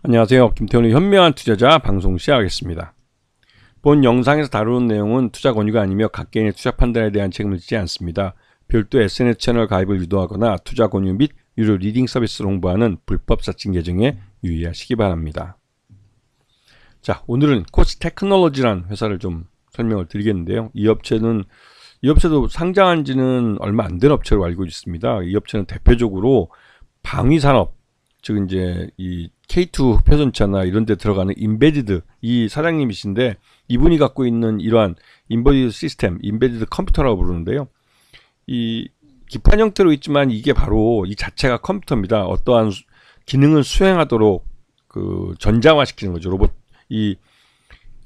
안녕하세요. 김태훈의 현명한 투자자 방송 시작하겠습니다. 본 영상에서 다루는 내용은 투자 권유가 아니며 각 개인의 투자 판단에 대한 책임을 지지 않습니다. 별도 SNS 채널 가입을 유도하거나 투자 권유 및 유료 리딩 서비스를 홍보하는 불법 사칭 계정에 유의하시기 바랍니다. 자, 오늘은 코치 테크놀로지라는 회사를 좀 설명을 드리겠는데요. 이 업체도 상장한 지는 얼마 안 된 업체로 알고 있습니다. 이 업체는 대표적으로 방위산업, 즉 이제 이 K2 흡표전차나 이런 데 들어가는 인베디드, 이 사장님이신데 이분이 갖고 있는 이러한 인베디드 시스템, 인베디드 컴퓨터라고 부르는데요. 이 기판 형태로 있지만 이게 바로 이 자체가 컴퓨터입니다. 어떠한 기능을 수행하도록 그 전자화시키는 거죠. 로봇,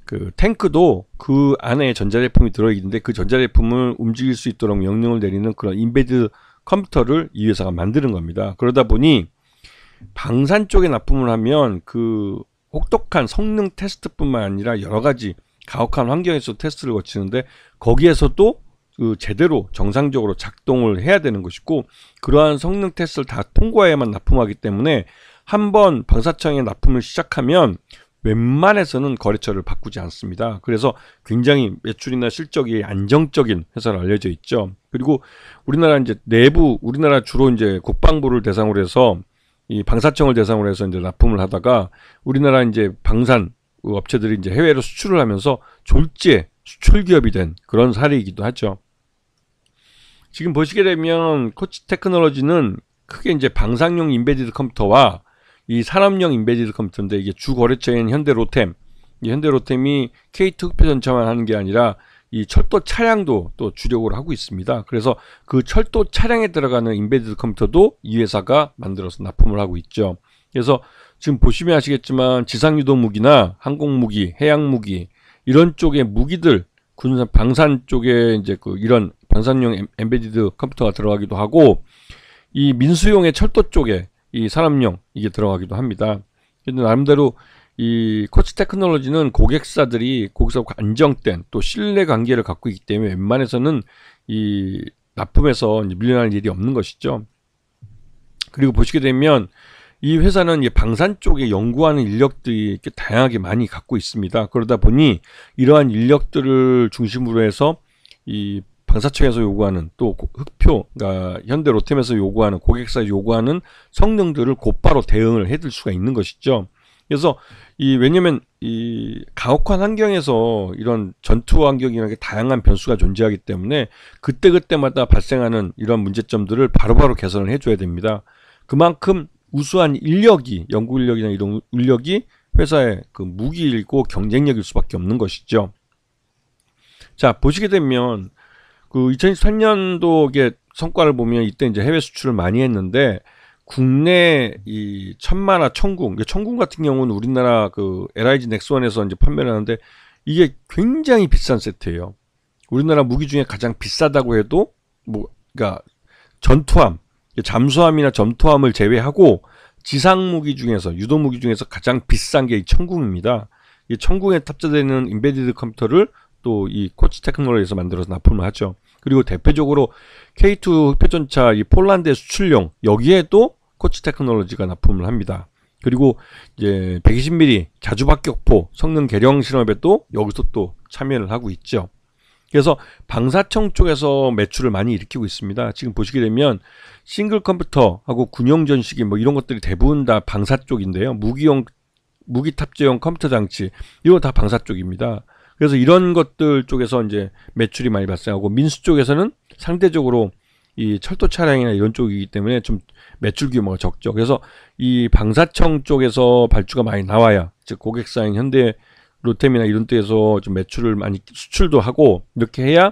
그 탱크도 그 안에 전자제품이 들어있는데 그 전자제품을 움직일 수 있도록 명령을 내리는 그런 인베디드 컴퓨터를 이 회사가 만드는 겁니다. 그러다 보니 방산 쪽에 납품을 하면 그 혹독한 성능 테스트뿐만 아니라 여러 가지 가혹한 환경에서 테스트를 거치는데 거기에서도 그 제대로 정상적으로 작동을 해야 되는 것이고, 그러한 성능 테스트를 다 통과해야만 납품하기 때문에 한번 방사청에 납품을 시작하면 웬만해서는 거래처를 바꾸지 않습니다. 그래서 굉장히 매출이나 실적이 안정적인 회사로 알려져 있죠. 그리고 우리나라 우리나라 주로 이제 국방부를 대상으로 해서 이 방사청을 대상으로 해서 이제 납품을 하다가 우리나라 이제 방산 업체들이 이제 해외로 수출을 하면서 졸지에 수출 기업이 된 그런 사례이기도 하죠. 지금 보시게 되면 코치 테크놀로지는 크게 이제 방산용 인베디드 컴퓨터와 이 산업용 인베디드 컴퓨터인데, 이게 주 거래처인 현대로템, 이 현대로템이 K2 흡표전차만 하는 게 아니라 이 철도 차량도 또 주력으로 하고 있습니다. 그래서 그 철도 차량에 들어가는 인베디드 컴퓨터도 이 회사가 만들어서 납품을 하고 있죠. 그래서 지금 보시면 아시겠지만 지상유도 무기나 항공무기, 해양무기 이런 쪽의 무기들, 군사 방산 쪽에 이제 이런 방산용 엠베디드 컴퓨터가 들어가기도 하고, 이 민수용의 철도 쪽에 이 산업용 이게 들어가기도 합니다. 근데 나름대로 이 코치 테크놀로지는 고객사들과 안정된 또 신뢰 관계를 갖고 있기 때문에 웬만해서는 이 납품에서 밀려날 일이 없는 것이죠. 그리고 보시게 되면 이 회사는 이 방산 쪽에 연구하는 인력들이 이렇게 다양하게 많이 갖고 있습니다. 그러다 보니 이러한 인력들을 중심으로 해서 이 방사청에서 요구하는 또 그러니까 현대로템에서 요구하는, 고객사에서 요구하는 성능들을 곧바로 대응을 해줄 수가 있는 것이죠. 그래서 왜냐면 이 가혹한 환경에서 이런 전투 환경이나 다양한 변수가 존재하기 때문에 그때그때마다 발생하는 이런 문제점들을 바로바로 개선을 해줘야 됩니다. 그만큼 우수한 인력이, 연구 인력이나 이런 인력이 회사의 그 무기이고 경쟁력일 수밖에 없는 것이죠. 자, 보시게 되면 그 2023년도의 성과를 보면 이때 이제 해외 수출을 많이 했는데, 국내 이 천마나 천궁 같은 경우는 우리나라 그 LIG 넥스원에서 이제 판매를 하는데 이게 굉장히 비싼 세트예요. 우리나라 무기 중에 가장 비싸다고 해도 그러니까 전투함, 잠수함이나 전투함을 제외하고 지상 무기 중에서, 유도 무기 중에서 가장 비싼 게 이 천궁입니다. 이 천궁에 탑재되는 인베디드 컴퓨터를 또 이 코치 테크놀로지에서 만들어서 납품을 하죠. 그리고 대표적으로 K2 흡표전차 이 폴란드의 수출용, 여기에도 코치 테크놀로지가 납품을 합니다. 그리고 이제 120mm 자주박격포 성능 개량 실험에도 여기서 또 참여를 하고 있죠. 그래서 방사청 쪽에서 매출을 많이 일으키고 있습니다. 지금 보시게 되면 싱글 컴퓨터하고 군용 전시기 이런 것들이 대부분 다 방사 쪽인데요. 무기 탑재용 컴퓨터 장치, 이거 다 방사 쪽입니다. 그래서 이런 것들 쪽에서 이제 매출이 많이 발생하고, 민수 쪽에서는 상대적으로 이 철도 차량이나 이런 쪽이기 때문에 좀 매출 규모가 적죠. 그래서 이 방사청 쪽에서 발주가 많이 나와야, 즉 고객사인 현대 로템이나 이런 데에서 좀 매출을 많이 수출도 하고, 이렇게 해야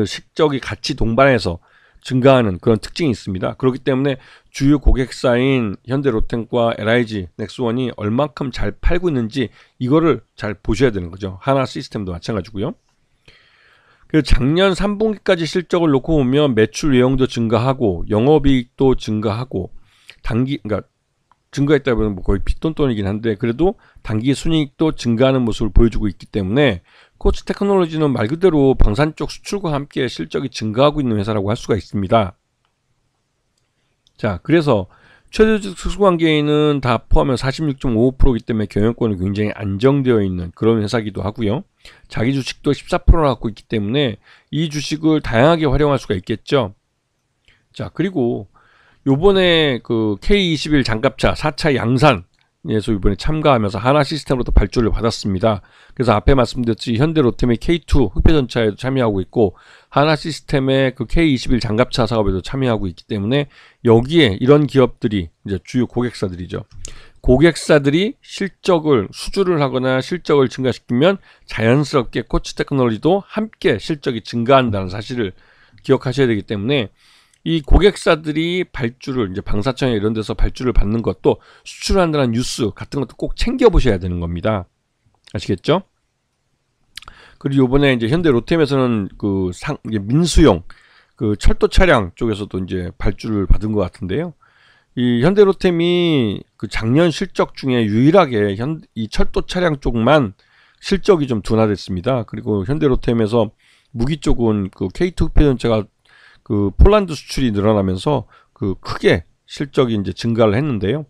실적이 같이 동반해서 증가하는 그런 특징이 있습니다. 그렇기 때문에 주요 고객사인 현대로템과 LIG 넥스원이 얼만큼 잘 팔고 있는지 이거를 잘 보셔야 되는 거죠. 하나 시스템도 마찬가지고요. 그래서 작년 3분기까지 실적을 놓고 보면 매출 외형도 증가하고 영업이익도 증가하고 그러니까 증가했다 보면 거의 빚돈돈이긴 한데, 그래도 단기 순이익도 증가하는 모습을 보여주고 있기 때문에 코치 테크놀로지는 말 그대로 방산 쪽 수출과 함께 실적이 증가하고 있는 회사라고 할 수가 있습니다. 자, 그래서 최대주식 특수관계인은 다 포함하면 46.55%이기 때문에 경영권이 굉장히 안정되어 있는 그런 회사이기도 하고요. 자기 주식도 14%나 갖고 있기 때문에 이 주식을 다양하게 활용할 수가 있겠죠. 자, 그리고 요번에 그 K21 장갑차 4차 양산에서 이번에 참가하면서 하나시스템으로도 발주를 받았습니다. 그래서 앞에 말씀드렸듯이 현대로템의 K2 흑표전차에도 참여하고 있고 하나시스템의 그 K21 장갑차 사업에도 참여하고 있기 때문에 여기에 이런 기업들이 이제 주요 고객사들이죠. 고객사들이 실적을 수주를 하거나 실적을 증가시키면 자연스럽게 코치테크놀로지도 함께 실적이 증가한다는 사실을 기억하셔야 되기 때문에 이 고객사들이 발주를 이제 방사청에 이런 데서 발주를 받는 것도 수출한다는 뉴스 같은 것도 꼭 챙겨 보셔야 되는 겁니다. 아시겠죠? 그리고 요번에 이제 현대 로템에서는 그 민수용 그 철도 차량 쪽에서도 이제 발주를 받은 것 같은데요. 이 현대 로템이 그 작년 실적 중에 유일하게 이 철도 차량 쪽만 실적이 좀 둔화됐습니다. 그리고 현대 로템에서 무기 쪽은 그 K2 흑표전차가 그 폴란드 수출이 늘어나면서 그 크게 실적이 이제 증가를 했는데요.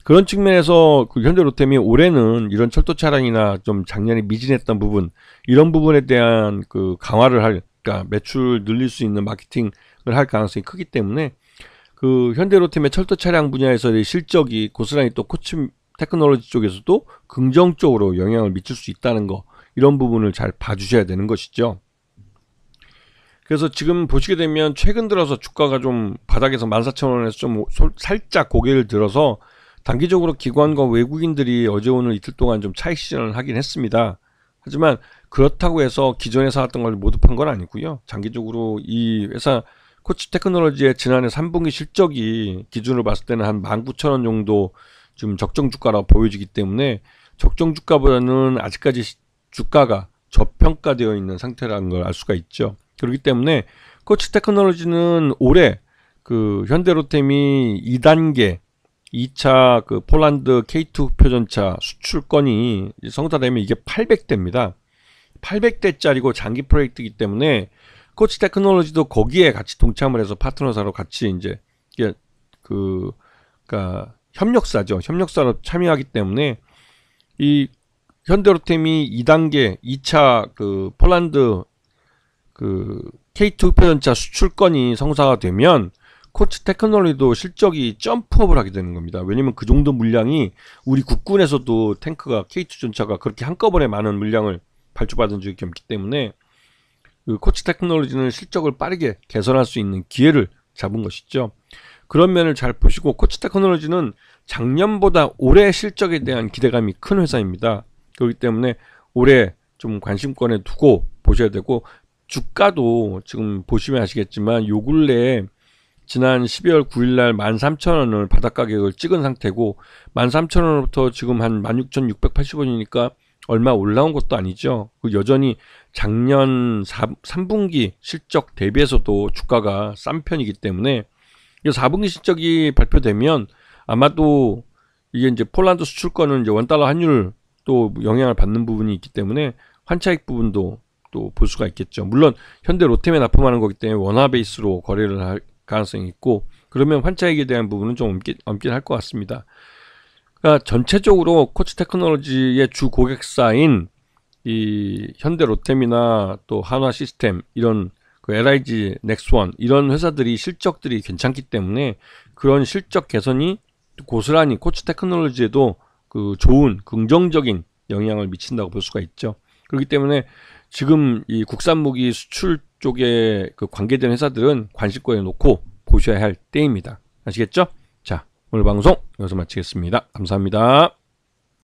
그런 측면에서 그 현대로템이 올해는 이런 철도 차량이나 좀 작년에 미진했던 부분, 이런 부분에 대한 그 강화를 그러니까 매출 늘릴 수 있는 마케팅을 할 가능성이 크기 때문에 그 현대로템의 철도 차량 분야에서의 실적이 고스란히 또 코치 테크놀로지 쪽에서도 긍정적으로 영향을 미칠 수 있다는 거, 이런 부분을 잘 봐주셔야 되는 것이죠. 그래서 지금 보시게 되면 최근 들어서 주가가 좀 바닥에서 14,000원에서 좀 살짝 고개를 들어서 단기적으로 기관과 외국인들이 어제 오늘 이틀 동안 좀 차익 실현을 하긴 했습니다. 하지만 그렇다고 해서 기존에 사왔던 걸 모두 판 건 아니고요. 장기적으로 이 회사 코치 테크놀로지의 지난해 3분기 실적이 기준으로 봤을 때는 한 19,000원 정도 지금 적정 주가라고 보여지기 때문에 적정 주가보다는 아직까지 주가가 저평가되어 있는 상태라는 걸 알 수가 있죠. 그렇기 때문에 코치 테크놀로지는 올해 그 현대로템이 2단계 2차 그 폴란드 K2 표전차 수출건이 성사되면 이게 800대입니다. 800대짜리고 장기 프로젝트이기 때문에 코치 테크놀로지도 거기에 같이 동참을 해서 파트너사로 같이 이제 이게 그러니까 협력사죠. 협력사로 참여하기 때문에 이 현대로템이 2단계 2차 그 폴란드 그 K2 표전차 수출건이 성사가 되면 코치 테크놀로지도 실적이 점프업을 하게 되는 겁니다. 왜냐면 그 정도 물량이 우리 국군에서도 탱크가 K2 전차가 그렇게 한꺼번에 많은 물량을 발주받은 적이 없기 때문에 그 코치 테크놀로지는 실적을 빠르게 개선할 수 있는 기회를 잡은 것이죠. 그런 면을 잘 보시고 코치 테크놀로지는 작년보다 올해 실적에 대한 기대감이 큰 회사입니다. 그렇기 때문에 올해 좀 관심권에 두고 보셔야 되고 주가도 지금 보시면 아시겠지만 요 근래에 지난 12월 9일날 13,000원을 바닥 가격을 찍은 상태고 13,000원부터 지금 한 16,680원이니까 얼마 올라온 것도 아니죠. 여전히 작년 3분기 실적 대비해서도 주가가 싼 편이기 때문에 이 4분기 실적이 발표되면 아마도 이게 이제 폴란드 수출권은 이제 원달러 환율 또 영향을 받는 부분이 있기 때문에 환차익 부분도 또 볼 수가 있겠죠. 물론 현대 로템에 납품하는 거기 때문에 원화 베이스로 거래를 할 가능성이 있고 그러면 환차익에 대한 부분은 좀 엄긴 할 것 같습니다. 그러니까 전체적으로 코치 테크놀로지의 주 고객사인 이 현대 로템이나 또 한화 시스템 이런 그 LIG 넥스원 이런 회사들이 실적들이 괜찮기 때문에 그런 실적 개선이 고스란히 코치 테크놀로지에도 그 좋은 긍정적인 영향을 미친다고 볼 수가 있죠. 그렇기 때문에 지금 이 국산 무기 수출 쪽에 그 관계된 회사들은 관심권에 놓고 보셔야 할 때입니다. 아시겠죠? 자, 오늘 방송 여기서 마치겠습니다. 감사합니다.